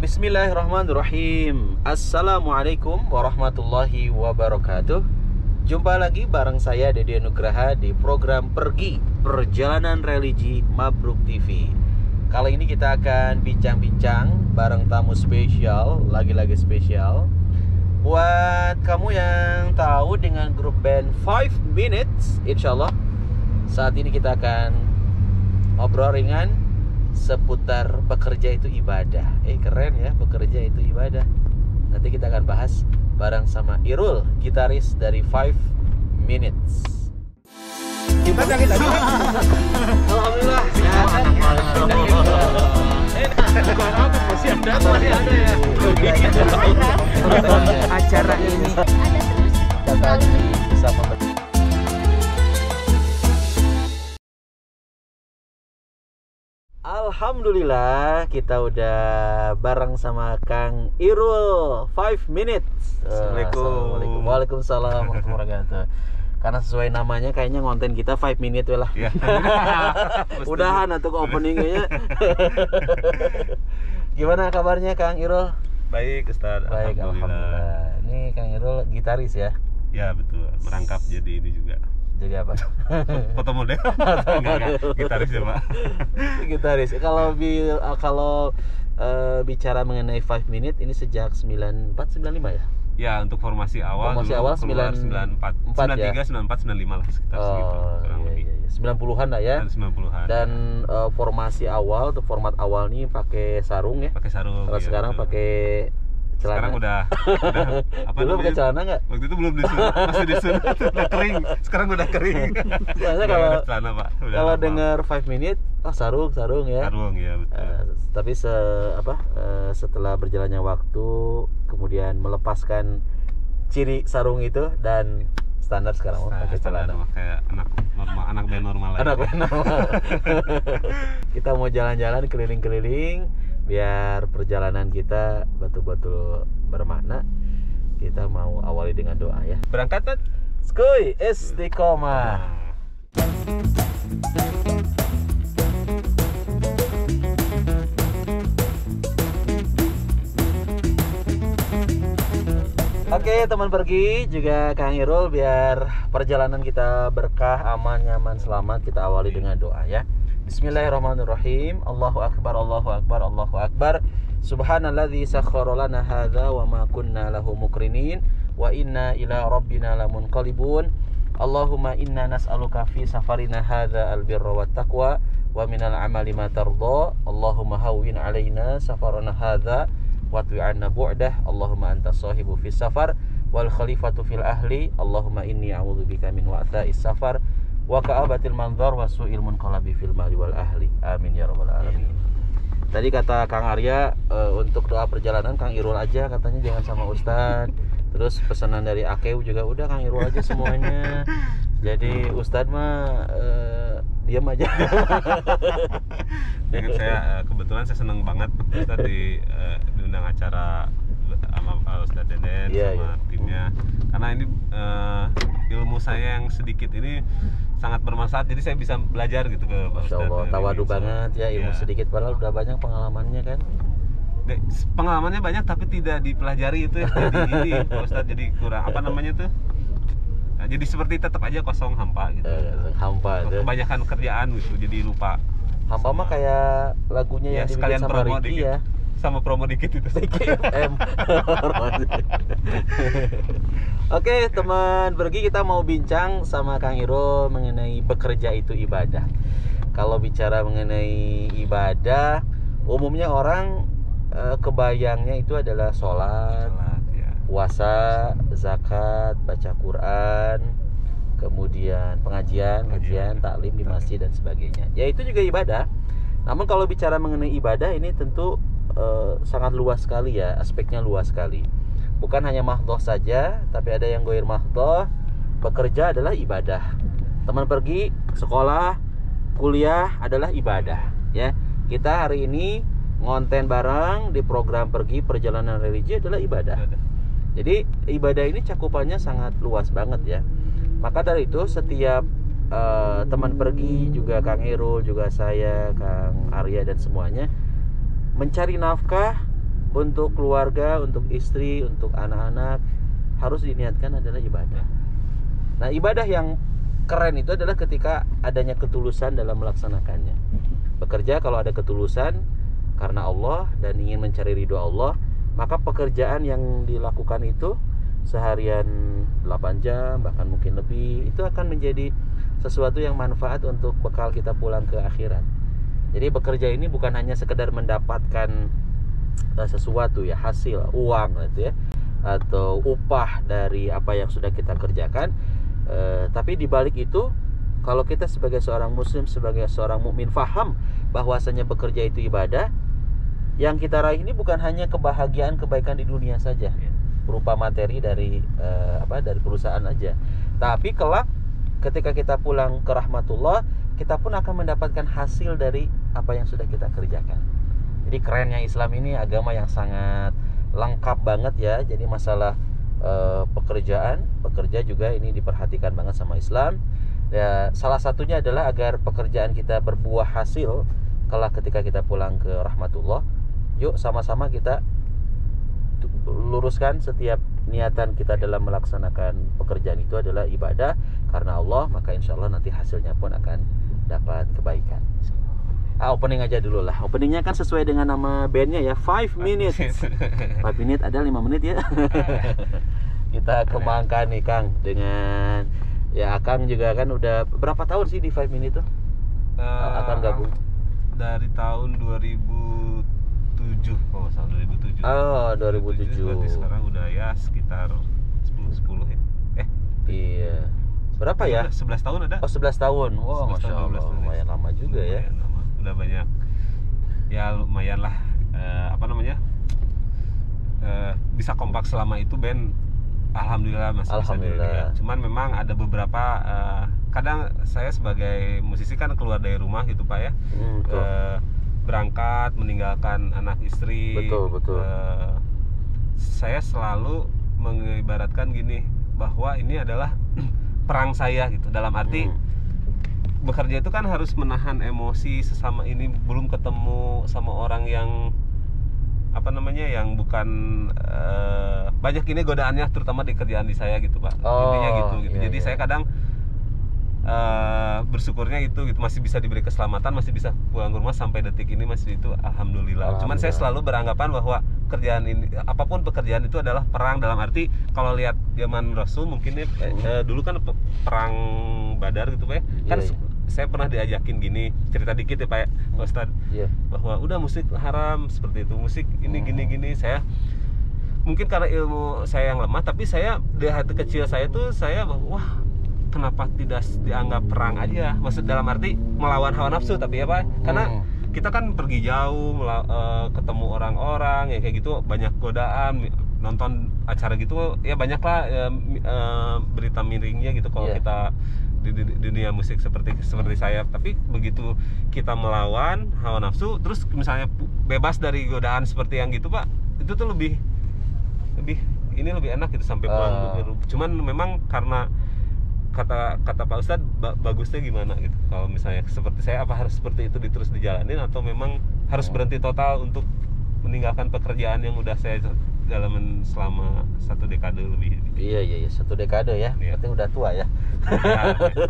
Bismillahirrahmanirrahim. Assalamualaikum warahmatullahi wabarakatuh. Jumpa lagi bareng saya Dede Nugraha di program Pergi Perjalanan Religi Mabruk TV. Kali ini kita akan bincang-bincang bareng tamu spesial, lagi-lagi spesial. Buat kamu yang tahu dengan grup band 5 Minutes, insya Allah saat ini kita akan ngobrol ringan seputar bekerja itu ibadah. Keren ya, bekerja itu ibadah. Nanti kita akan bahas bareng sama Irul, gitaris dari 5 Minutes. Kita sakit lagi. Alhamdulillah. Masih ada ya. Acara ini Datang bisa memberi. Alhamdulillah kita udah bareng sama Kang Irul 5 Minutes. Assalamualaikum. Waalaikumsalam warahmatullahi wabarakatuh. Karena sesuai namanya kayaknya konten kita 5 minutes lah. Ya. Udahan untuk openingnya. Gimana kabarnya Kang Irul? Baik, Ustaz. Baik, alhamdulillah. Ini Kang Irul gitaris ya? Ya, betul. Merangkap jadi ini juga. Jadi apa? Foto model. Enggak. Gitaris ya, Pak. Gitaris. Kalau bicara mengenai 5 Minutes ini sejak 94 95 ya? Ya, untuk formasi awal Formasi dulu awal keluar 94 93, ya? 94, 95 lah sekitar segitu. Kurang lebih. Iya. 90-an lah ya. Dan 90-an. Dan formasi awal, tuh format awal nih pakai sarung ya. Pakai sarung. Kalau ya, sekarang betul. pakai celana. Sekarang udah apa Dulu pakai namanya? celana enggak? Waktu itu belum disunat, masih disunat, udah kering. Sekarang udah kering. Soalnya Udah kalau ada celana, Pak. Udah kalau normal. dengar 5 Minutes, sarung ya. Sarung ya, betul. Tapi setelah berjalannya waktu, kemudian melepaskan ciri sarung itu dan standar sekarang pakai celana. Kayak anak band normal Anak aja. benar. Kita mau jalan-jalan keliling-keliling biar perjalanan kita betul-betul bermakna. Kita mau awali dengan doa ya. Berangkat, Tat? Skuy istiqomah. Oke teman pergi juga Kang Irul, biar perjalanan kita berkah, aman, nyaman, selamat, kita awali dengan doa ya. Bismillahirrahmanirrahim. Allahu akbar, Allahu akbar, Allahu akbar. Subhanalladzi sakhkhara lana hadza wa ma kunna lahu muqrinin wa inna ila rabbina lamunqalibun. Allahumma inna nas'aluka fi safarina hadza albirra wat taqwa wa minal amali ma tardha. Allahumma hawwin alaina safarana hadza wa tu'anna bu'dah. Allahumma anta sahibu fis safar wal khalifatu fil ahli. Allahumma inni a'udzubika min wa'tha'is safar wa ka'abatil manzar wa su'il munqalabi fil mali wal ahli. Amin ya rabbal alamin. Tadi kata Kang Arya untuk doa perjalanan Kang Irul aja katanya, jangan sama Ustadz. Terus pesanan dari Akeu juga udah Kang Irul aja semuanya. Jadi Ustadz mah diam aja. Dengan saya kebetulan saya senang banget Ustaz diundang acara sama Ustaz Deden sama timnya. Karena ini ilmu saya yang sedikit ini sangat bermanfaat, jadi saya bisa belajar gitu ke Pak Ustaz. Masya Allah, tawadu banget ya, ilmu sedikit padahal udah banyak pengalamannya kan. Pengalamannya banyak tapi tidak dipelajari itu ya. Jadi ini Pak Ustaz jadi kurang apa namanya tuh. Nah, jadi seperti tetap aja kosong, hampa gitu. Hampa tuh. Kebanyakan kerjaan gitu, jadi lupa. Hampa mah kayak lagunya yang dibikin sama Ricky ya. Sama promo dikit itu. M. Oke teman pergi, kita mau bincang sama Kang Irul mengenai bekerja itu ibadah. Kalau bicara mengenai ibadah, umumnya orang kebayangnya itu adalah sholat, puasa, zakat, baca Quran, kemudian pengajian, taklim di masjid dan sebagainya. Ya itu juga ibadah. Namun kalau bicara mengenai ibadah ini tentu sangat luas sekali ya, aspeknya luas sekali. Bukan hanya mahdoh saja, tapi ada yang goir mahdoh. Bekerja adalah ibadah. Teman pergi sekolah, kuliah adalah ibadah. Ya, kita hari ini ngonten bareng di program Pergi Perjalanan Religi adalah ibadah. Jadi ibadah ini cakupannya sangat luas banget ya. Maka dari itu setiap teman pergi, juga Kang Irul, juga saya, Kang Arya dan semuanya mencari nafkah untuk keluarga, untuk istri, untuk anak-anak harus diniatkan adalah ibadah. Nah, ibadah yang keren itu adalah ketika adanya ketulusan dalam melaksanakannya. Bekerja kalau ada ketulusan karena Allah dan ingin mencari ridho Allah, maka pekerjaan yang dilakukan itu seharian 8 jam bahkan mungkin lebih, itu akan menjadi sesuatu yang manfaat untuk bekal kita pulang ke akhirat. Jadi bekerja ini bukan hanya sekedar mendapatkan sesuatu ya, hasil uang gitu ya, atau upah dari apa yang sudah kita kerjakan, tapi di balik itu kalau kita sebagai seorang muslim, sebagai seorang mukmin faham bahwasanya bekerja itu ibadah, yang kita raih ini bukan hanya kebahagiaan, kebaikan di dunia saja berupa materi dari dari perusahaan aja, tapi kelak ketika kita pulang ke rahmatullah, kita pun akan mendapatkan hasil dari apa yang sudah kita kerjakan. Jadi kerennya Islam ini agama yang sangat lengkap banget ya. Jadi masalah pekerja juga ini diperhatikan banget sama Islam ya. Salah satunya adalah agar pekerjaan kita berbuah hasil kelak ketika kita pulang ke rahmatullah. Yuk sama-sama kita luruskan setiap niatan kita dalam melaksanakan pekerjaan itu adalah ibadah karena Allah, maka insya Allah nanti hasilnya pun akan dapat kebaikan. Opening aja dulu lah. Openingnya kan sesuai dengan nama bandnya ya, 5 minutes. 5 menit ada 5 menit ya. Kita kembangkan nih Kang dengan ya, Akang juga kan udah berapa tahun sih di 5 minute tuh? Akan gabung dari tahun 2007. Oh, tahun 2007. Oh, 2007. Berarti sekarang udah ya sekitar 10 ya. Iya. Berapa ya? 11 tahun ada. Oh, 11 tahun. Wow, Masya Allah, lumayan lama juga ya. Lama. Udah banyak. Ya lumayan lah bisa kompak selama itu band. Alhamdulillah masih bisa ya. Cuman memang ada beberapa kadang saya sebagai musisi kan keluar dari rumah gitu Pak ya. Berangkat meninggalkan anak istri. Betul. Saya selalu mengibaratkan gini, bahwa ini adalah perang saya gitu, dalam arti bekerja itu kan harus menahan emosi sesama ini, belum ketemu sama orang yang yang bukan banyak ini godaannya, terutama di kerjaan di saya gitu Pak. Intinya gitu. Iya, jadi saya kadang bersyukurnya itu gitu, masih bisa diberi keselamatan, masih bisa pulang ke rumah sampai detik ini, masih itu alhamdulillah. Cuman saya selalu beranggapan bahwa kerjaan ini, apapun pekerjaan itu adalah perang, dalam arti kalau lihat zaman Rasul mungkin dulu kan perang Badar gitu Pak ya. Kan saya pernah diajakin gini, cerita dikit ya Pak ya, Pak Ustadz, bahwa udah musik haram seperti itu, musik ini gini. Saya mungkin karena ilmu saya yang lemah, tapi saya di hati kecil saya tuh wah, kenapa tidak dianggap perang aja? Maksud dalam arti melawan hawa nafsu, tapi ya Pak, karena kita kan pergi jauh, ketemu orang-orang ya kayak gitu, banyak godaan, nonton acara gitu ya, banyak lah berita miringnya gitu kalau kita di dunia musik seperti saya. Tapi begitu kita melawan hawa nafsu, terus misalnya bebas dari godaan seperti yang gitu Pak, itu tuh lebih enak gitu sampai pulang. Cuman memang karena kata Pak Ustadz bagusnya gimana gitu, kalau misalnya seperti saya, apa harus seperti itu terus dijalanin, atau memang harus berhenti total untuk meninggalkan pekerjaan yang udah saya dalamin selama 1 dekade lebih? Iya 1 dekade ya. Berarti udah tua ya.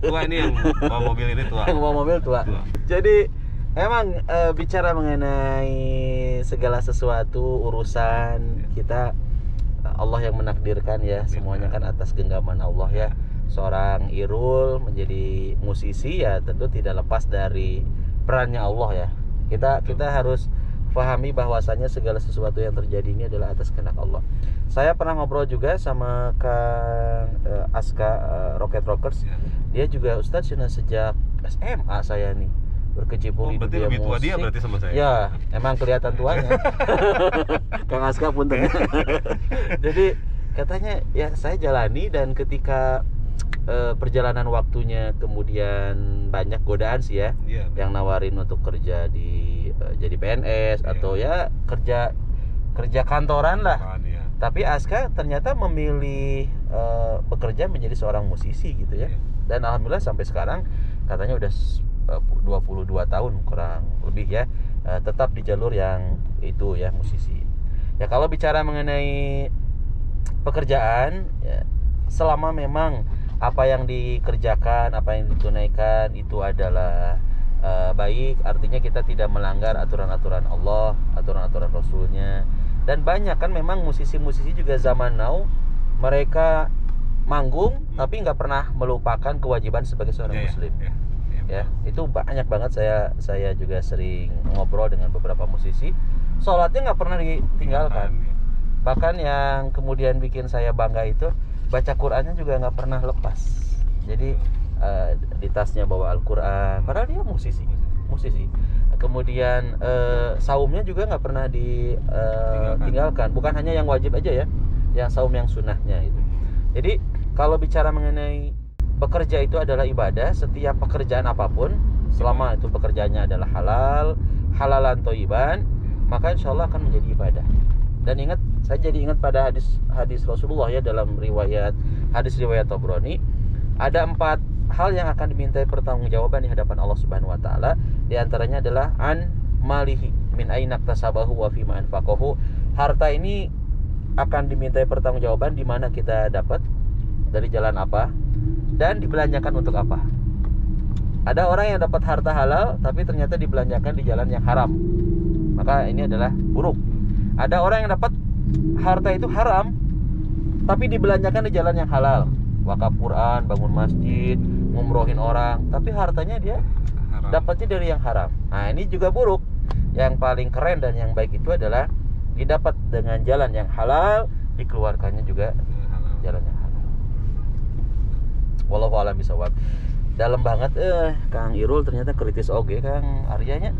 Tua ini yang bawa mobil ini tua. Yang bawa mobil tua. Jadi emang bicara mengenai segala sesuatu urusan kita, Allah yang menakdirkan ya, semuanya kan atas genggaman Allah ya. Seorang Irul menjadi musisi ya tentu tidak lepas dari perannya Allah ya. Kita harus pahami bahwasanya segala sesuatu yang terjadi ini adalah atas kehendak Allah. Saya pernah ngobrol juga sama Kang Aska Rocket Rockers. Dia juga Ustadz sudah sejak SMA saya nih berkecimpung di dunia lebih tua musik. Dia berarti sama saya. Ya, emang kelihatan tuanya. Kang Aska punten. Jadi katanya ya saya jalani, dan ketika perjalanan waktunya kemudian banyak godaan sih ya, yang nawarin untuk kerja di jadi PNS atau ya kerja kantoran lah. Tapi Aska ternyata memilih bekerja menjadi seorang musisi gitu ya. Dan alhamdulillah sampai sekarang katanya udah 22 tahun kurang lebih ya, tetap di jalur yang itu ya, musisi. Ya kalau bicara mengenai pekerjaan, ya, selama memang apa yang dikerjakan, apa yang ditunaikan itu adalah baik, artinya kita tidak melanggar aturan-aturan Allah, aturan-aturan Rasulnya. Dan banyak kan memang musisi-musisi juga zaman now, mereka manggung tapi nggak pernah melupakan kewajiban sebagai seorang muslim. Ya, itu banyak banget. Saya juga sering ngobrol dengan beberapa musisi, sholatnya nggak pernah ditinggalkan. Bahkan yang kemudian bikin saya bangga itu baca Qurannya juga nggak pernah lepas. Jadi di tasnya bawa Al-Quran, padahal dia musisi. Kemudian saumnya juga nggak pernah ditinggalkan. Bukan hanya yang wajib aja ya, yang saum yang sunnahnya itu. Jadi kalau bicara mengenai bekerja itu adalah ibadah, setiap pekerjaan apapun selama itu pekerjaannya adalah halalan thayyiban, maka insya Allah akan menjadi ibadah. Dan ingat, saya jadi ingat pada hadis Rasulullah ya, dalam hadis riwayat Tabrani, ada 4 hal yang akan dimintai pertanggungjawaban di hadapan Allah Subhanahu wa taala. Di antaranya adalah an malihi min aina iktasabahu wa fima anfaqahu. Harta ini akan dimintai pertanggungjawaban di mana kita dapat, dari jalan apa, dan dibelanjakan untuk apa. Ada orang yang dapat harta halal tapi ternyata dibelanjakan di jalan yang haram, maka ini adalah buruk. Ada orang yang dapat harta itu haram tapi dibelanjakan di jalan yang halal, wakaf Quran, bangun masjid, ngumrohin orang, tapi hartanya dia dapatnya dari yang haram. Nah, ini juga buruk. Yang paling keren dan yang baik itu adalah didapat dengan jalan yang halal, dikeluarkannya juga jalan yang halal. Wallahu a'lam bishawab. Dalam banget Kang Irul ternyata kritis oge Kang Aryanya.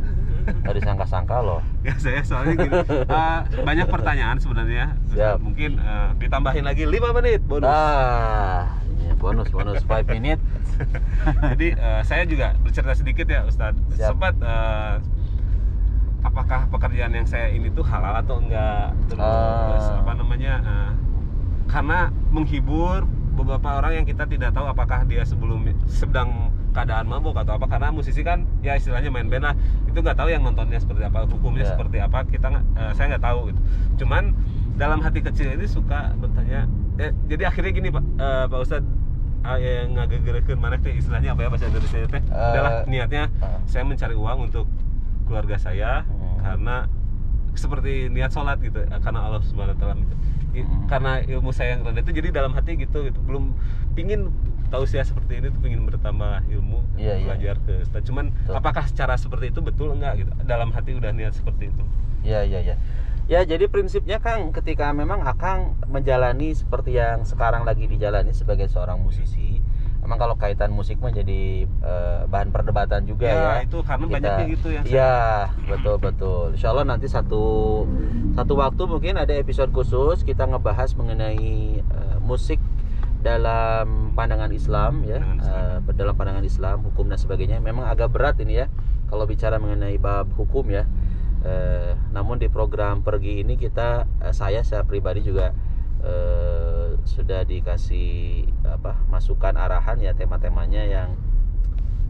Nggak disangka-sangka loh. Ya saya soalnya gini, banyak pertanyaan sebenarnya. Mungkin ditambahin lagi 5 menit bonus. Ini bonus 5 menit. Jadi saya juga bercerita sedikit ya Ustadz. Sempat apakah pekerjaan yang saya ini tuh halal atau enggak? Terus karena menghibur beberapa orang yang kita tidak tahu apakah dia sedang keadaan mabuk atau apa, karena musisi kan ya istilahnya main band lah, itu nggak tahu yang nontonnya seperti apa, hukumnya seperti apa, saya nggak tahu gitu. Cuman dalam hati kecil ini suka bertanya, jadi akhirnya gini Pak Ustadz, yang ngagegerekeun mana teh istilahnya apa ya bahasa Indonesia teh, adalah niatnya saya mencari uang untuk keluarga saya, karena seperti niat sholat gitu, karena Allah Subhanahu wa taala gitu. Karena ilmu saya yang rendah itu, jadi dalam hati gitu, belum pingin tahu saya seperti ini tuh, pingin bertambah ilmu, belajar ke Ustaz. Cuman apakah cara seperti itu betul enggak gitu, dalam hati udah niat seperti itu. Ya, jadi prinsipnya Kang, ketika memang Akang menjalani seperti yang sekarang lagi dijalani sebagai seorang musisi, emang kalau kaitan musik mah jadi bahan perdebatan juga ya. Itu karena banyaknya gitu ya. Iya, betul. Insya Allah nanti satu waktu mungkin ada episode khusus kita ngebahas mengenai musik dalam pandangan Islam ya, dalam pandangan Islam, hukum dan sebagainya. Memang agak berat ini ya kalau bicara mengenai bab hukum ya. Namun di program Pergi ini saya pribadi juga sudah dikasih masukan arahan ya, tema-temanya yang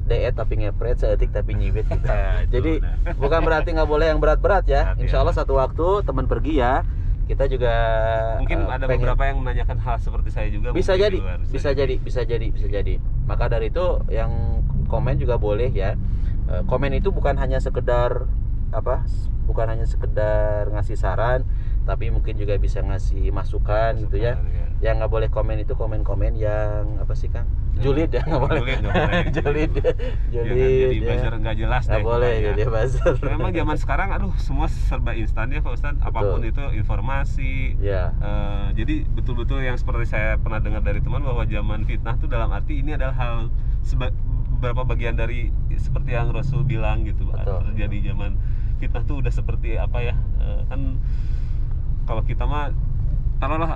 deet tapi ngepret, seetik tapi nyibit kita. Jadi bukan berarti nggak boleh yang berat-berat ya. Insya Allah satu waktu teman Pergi ya, kita juga mungkin ada beberapa yang menanyakan hal seperti saya juga. Bisa jadi. Maka dari itu yang komen juga boleh ya. Komen itu bukan hanya sekedar ngasih saran, tapi mungkin juga bisa ngasih masukan gitu ya. Yang nggak boleh komen itu komen-komen yang apa sih Kang? Julid ya, nggak boleh. Julid. Jadi buzzer nggak jelas. Nggak boleh jadi buzzer. Memang zaman sekarang semua serba instan ya Pak Ustadz. Apapun itu informasi. Jadi betul-betul yang seperti saya pernah dengar dari teman, bahwa zaman fitnah tuh dalam arti ini adalah hal beberapa bagian dari seperti yang Rasul bilang gitu. Terjadi zaman fitnah tuh udah seperti apa ya, kan kalau kita mah taruhlah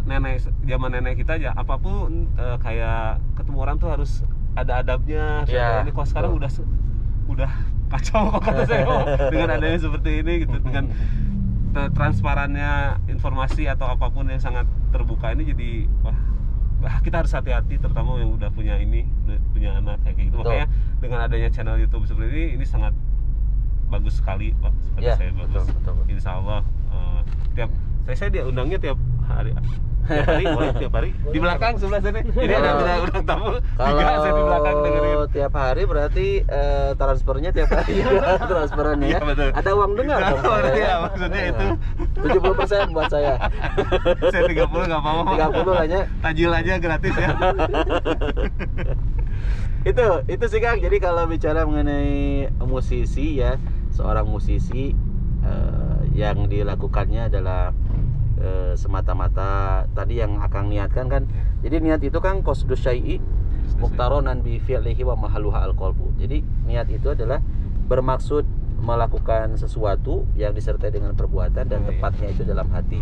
zaman nenek kita aja, apapun kayak ketemu orang tuh harus ada adabnya. Ini kok sekarang udah kacau kok kata saya dengan adanya seperti ini gitu, dengan transparannya informasi atau apapun yang sangat terbuka ini, jadi kita harus hati-hati, terutama yang udah punya anak kayak gitu. Makanya dengan adanya channel YouTube seperti ini sangat bagus sekali Pak, seperti saya bagus. Betul. Insya Allah tiap Saya diundangnya tiap hari. Boleh tiap hari. Di belakang sebelah sana. Ini ada undang tamu. Tiga saya di belakang dengerin. Kalau tiap hari berarti transfernya tiap hari transferannya ya. Betul. Ada uang dengar dong. Ya, maksudnya itu 70% buat saya. Saya 30 nggak mau. 30 hanya Tajil aja gratis ya. itu sih Kang. Jadi kalau bicara mengenai musisi ya, seorang musisi yang dilakukannya adalah semata-mata tadi yang Akang niatkan kan. Jadi niat itu kan qasdus syai'i muqtaronan bi fi'lihi wa mahalluha al-qalbu. Jadi niat itu adalah bermaksud melakukan sesuatu yang disertai dengan perbuatan dan tepatnya itu dalam hati.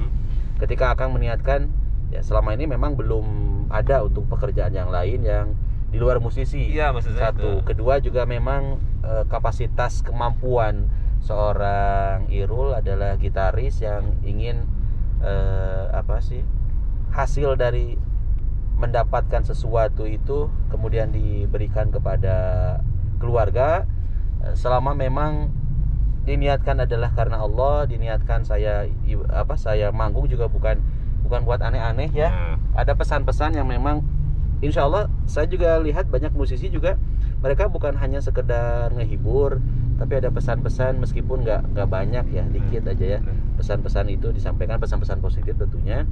Ketika Akang meniatkan, ya selama ini memang belum ada untuk pekerjaan yang lain yang di luar musisi. Iya, maksud saya satu. itu. Kedua juga memang kapasitas kemampuan seorang Irul adalah gitaris yang ingin hasil dari mendapatkan sesuatu itu kemudian diberikan kepada keluarga, selama memang diniatkan adalah karena Allah, diniatkan saya manggung juga bukan buat aneh-aneh ya. Ada pesan-pesan yang memang insya Allah saya juga lihat banyak musisi juga mereka bukan hanya sekedar ngehibur, tapi ada pesan-pesan meskipun nggak banyak ya, dikit aja ya. Pesan-pesan itu disampaikan, pesan-pesan positif tentunya.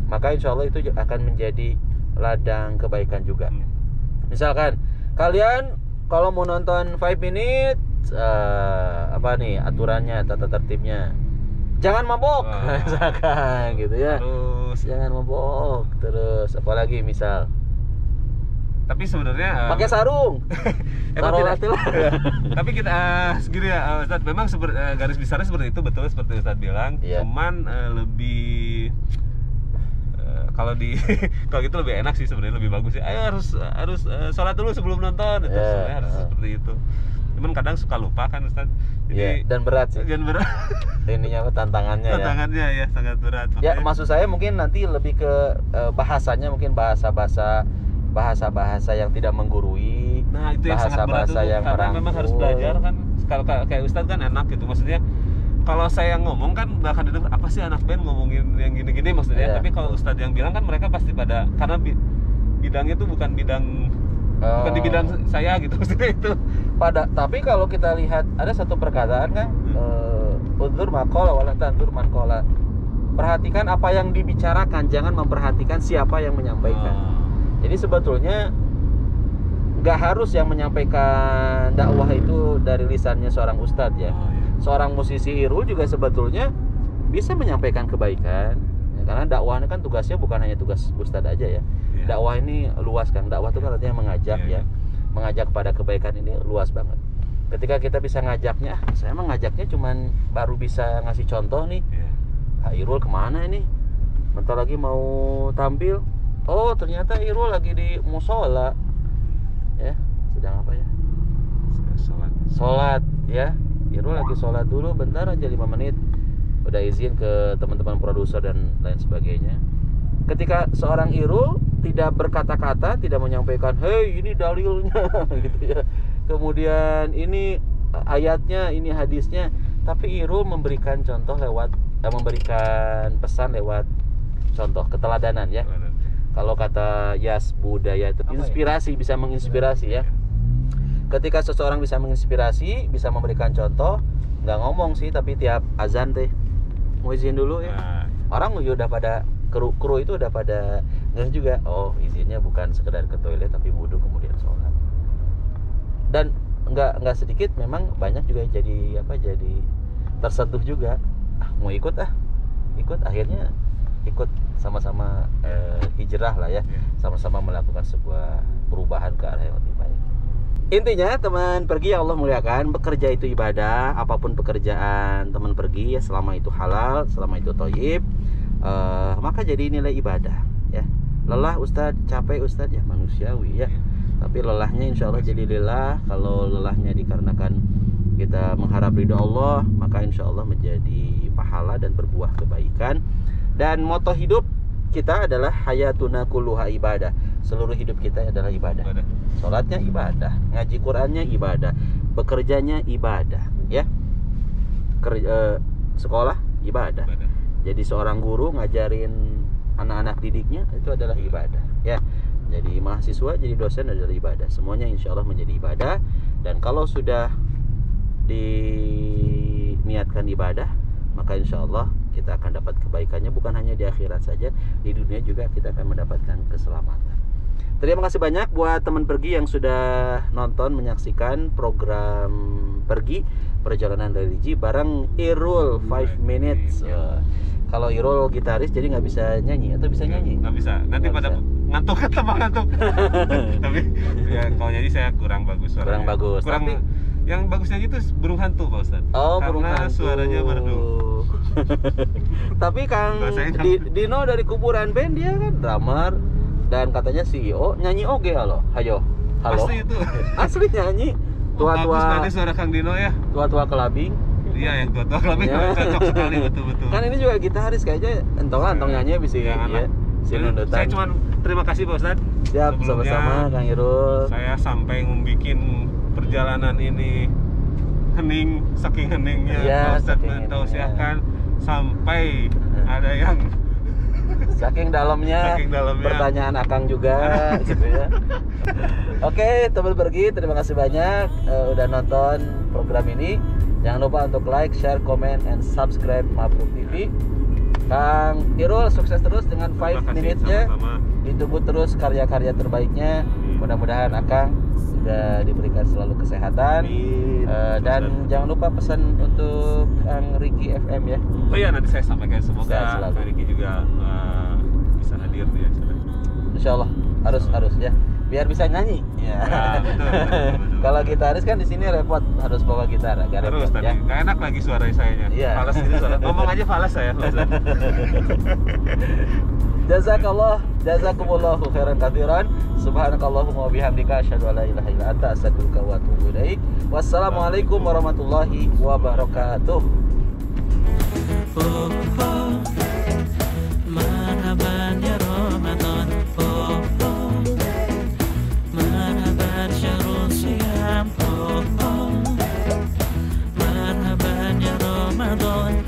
Maka insya Allah itu akan menjadi ladang kebaikan juga. Misalkan kalian kalau mau nonton 5 minutes aturannya, tata tertibnya, jangan mabok, misalkan gitu ya. Terus Jangan mabok. Terus apalagi misal tapi sebenarnya pakai sarung. emang tidak. Tapi kita segini ya Ustadz, memang garis besarnya seperti itu, betul seperti Ustadz bilang. Cuman lebih kalau gitu lebih enak sih sebenarnya, lebih bagus sih. Ayo harus sholat dulu sebelum nonton. Itu sebenarnya harus seperti itu. Cuman kadang suka lupa kan Ustadz. Jadi dan berat sih. Dan berat. Ininya tantangannya ya sangat berat. Ya maksud saya mungkin nanti lebih ke bahasanya, mungkin bahasa yang tidak menggurui. Nah, itu yang sangat berat itu, yang karena memang harus belajar kan. Kalau kayak Ustadz kan enak gitu, maksudnya kalau saya ngomong kan bakal didengar apa sih anak band ngomongin yang gini-gini maksudnya. Tapi kalau Ustadz yang bilang kan mereka pasti pada, karena bidangnya itu bukan di bidang saya gitu maksudnya itu. Tapi kalau kita lihat ada satu perkataan kan, unzur maqala wala tanzur man qala. Perhatikan apa yang dibicarakan, jangan memperhatikan siapa yang menyampaikan. Jadi sebetulnya nggak harus yang menyampaikan dakwah itu dari lisannya seorang ustadz ya. Seorang musisi Irul juga sebetulnya bisa menyampaikan kebaikan ya, karena dakwah ini kan tugasnya bukan hanya tugas ustadz aja ya. Dakwah ini luas kan. Dakwah itu kan artinya mengajak ya. Mengajak pada kebaikan ini luas banget. Ketika kita bisa ngajaknya, saya emang ngajaknya cuman baru bisa ngasih contoh nih. Irul kemana ini? Bentar lagi mau tampil. Oh ternyata Irul lagi di musola ya, sedang apa ya? Sholat ya. Irul lagi sholat dulu, bentar aja 5 menit udah izin ke teman-teman produser dan lain sebagainya. Ketika seorang Irul tidak berkata-kata, tidak menyampaikan, hey ini dalilnya gitu ya, kemudian ini ayatnya, ini hadisnya, tapi Irul memberikan contoh memberikan pesan lewat contoh, keteladanan ya. Kalau kata Yas budaya itu inspirasi, bisa menginspirasi ya. Ketika seseorang bisa menginspirasi, bisa memberikan contoh, nggak ngomong sih, tapi tiap azan teh mau izin dulu ya. Orang udah pada kru itu udah pada nggak juga. Oh izinnya bukan sekedar ke toilet tapi wudhu kemudian sholat. Dan nggak sedikit memang banyak juga jadi tersentuh juga. Mau ikut akhirnya ikut sama-sama hijrah lah ya, sama-sama melakukan sebuah perubahan ke arah yang lebih baik. Intinya teman pergi yang Allah muliakan, bekerja itu ibadah, apapun pekerjaan teman pergi ya, selama itu halal, selama itu thayyib, maka jadi nilai ibadah ya. Lelah Ustadz, capek Ustadz ya, manusiawi ya. Tapi lelahnya insya Allah jadi lillah. Kalau lelahnya dikarenakan kita mengharap ridho Allah, maka insya Allah menjadi pahala dan berbuah kebaikan. Dan moto hidup kita adalah hayatuna kulluha ibadah. Seluruh hidup kita adalah ibadah. Sholatnya ibadah, ngaji Qurannya ibadah, bekerjanya ibadah ya. Sekolah ibadah. Jadi seorang guru ngajarin anak-anak didiknya itu adalah ibadah ya. Jadi mahasiswa jadi dosen adalah ibadah. Semuanya insya Allah menjadi ibadah. Dan kalau sudah diniatkan ibadah, maka insya Allah kita akan dapat kebaikannya, bukan hanya di akhirat saja, di dunia juga kita akan mendapatkan keselamatan. Terima kasih banyak buat teman pergi yang sudah nonton, menyaksikan program pergi perjalanan religi bareng Irul 5 minutes. Kalau Irul gitaris jadi nggak bisa nyanyi atau bisa nyanyi? Nggak bisa. Nanti Nggak pada bisa. ngantuk kan, tambah ngantuk. Tapi ya kalau nyanyi saya kurang bagus suaranya. Kurang bagus. Kurang, Tapi yang bagus nyanyi itu burung hantu Pak Ustadz. oh, Karena burung hantu. suaranya merdu. Tapi Kang Dino dari Kuburan Band dia kan drummer dan katanya CEO, nyanyi oge loh. Hayo. Halo. Pasti itu. Asli nyanyi. Bagus Tua-tua nanti suara Kang Dino ya. tua-tua kelabing. Iya, yang tua-tua kelabing Ya. cocok sekali, betul-betul. Kan ini juga gitaris kayaknya entong nyanyi bisa ya. Si nundutan. Saya cuma terima kasih Pak Ustadz. Siap, Sebelumnya, sama-sama Kang Irul. Saya sampai membuat perjalanan ini hening, saking heningnya Iya, Pak Ustadz saking mentausiahkan sampai ada yang Saking dalamnya pertanyaan Akang juga gitu ya. Oke, teman pergi, terima kasih banyak udah nonton program ini. Jangan lupa untuk like, share, comment, and subscribe Mabruk TV. Kang Irul sukses terus dengan 5 minutes-nya. Ditunggu terus karya-karya terbaiknya. Mudah-mudahan Akang juga diberikan selalu kesehatan. Dan jangan lupa pesan untuk Kang Ricky FM ya. Oh iya, nanti saya sampaikan, semoga Kang Ricky juga bisa hadir di acara. Insya Allah harus ya, biar bisa nyanyi. Ya. Betul. Kalau gitaris kan di sini repot, harus bawa gitar agak Terus repot tadi ya. nggak enak lagi suara sayanya. Iya. Falas gitu suara. Ngomong aja falas saya. Jazakumullahu khairan katsiran. Subhanakallahumma wa bihamdika asyhadu an la ilaha illa anta astaghfiruka wa atubu ilaik. Wassalamualaikum warahmatullahi wabarakatuh. Marhaban ya Ramadan, marhaban syahrul siyam, marhaban ya Ramadan.